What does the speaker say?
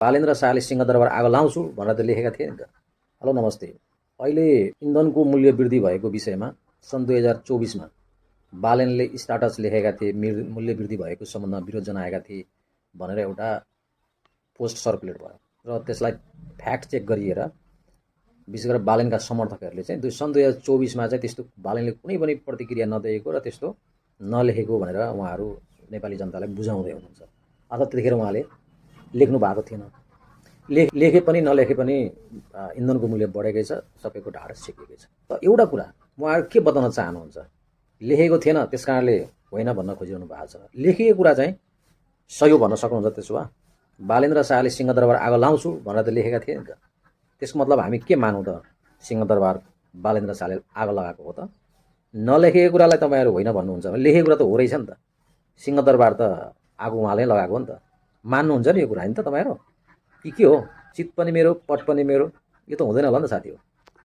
बालेन्द्र शाहले सिंहदरबार आगो लाउँछु भनेर त लेखेका थिए नि त। हेलो नमस्ते। अहिले इन्धनको मूल्य वृद्धि भएको विषयमा सन् 2024मा बालेनले स्टाटस लेखेका थिए, मूल्य वृद्धि भएको सम्बन्धमा विरोध जनाएका थिए भनेर एउटा पोस्ट सर्कुलेट भयो र त्यसलाई फ्याक्ट चेक गरिएर विशेष गरेर बालेनका समर्थकहरूले चाहिँ सन् 2024मा चाहिँ त्यस्तो बालेनले कुनै पनि प्रतिक्रिया नदिएको र त्यस्तो नलेखेको भनेर उहाँहरू नेपाली जनतालाई बुझाउँदै हुनुहुन्छ। अथवा त्यतिखेर उहाँले लेख्नु भएको थिएन। लेखे पनि नलेखे पनि इन्धनको मूल्य बढेकै छ, सबैको ढाड सेकेकै छ। त एउटा कुरा उहाँहरू के बताउन चाहनुहुन्छ, लेखेको थिएन त्यस कारणले होइन भन्न खोजिरहनु भएको छ। लेखिएको कुरा चाहिँ सही हो भन्न सक्नुहुन्छ। त्यसो भए बालेन्द्र शाहले सिंहदरबार आगो लाउँछु भनेर त लेखेका थिए नि त। त्यसको मतलब हामी के मानौँ त, सिंहदरबार बालेन्द्र शाहले आगो लगाएको हो त? नलेखेको कुरालाई तपाईँहरू होइन भन्नुहुन्छ भने लेखेको कुरा त हो रहेछ नि त। सिंहदरबार त आगो उहाँले लगाएको हो नि त। मान्नुहुन्छ नि यो कुरा होइन त तपाईँहरू? कि के हो? चित पनि मेरो, पट पनि मेरो, यो त हुँदैन होला नि त साथी हो।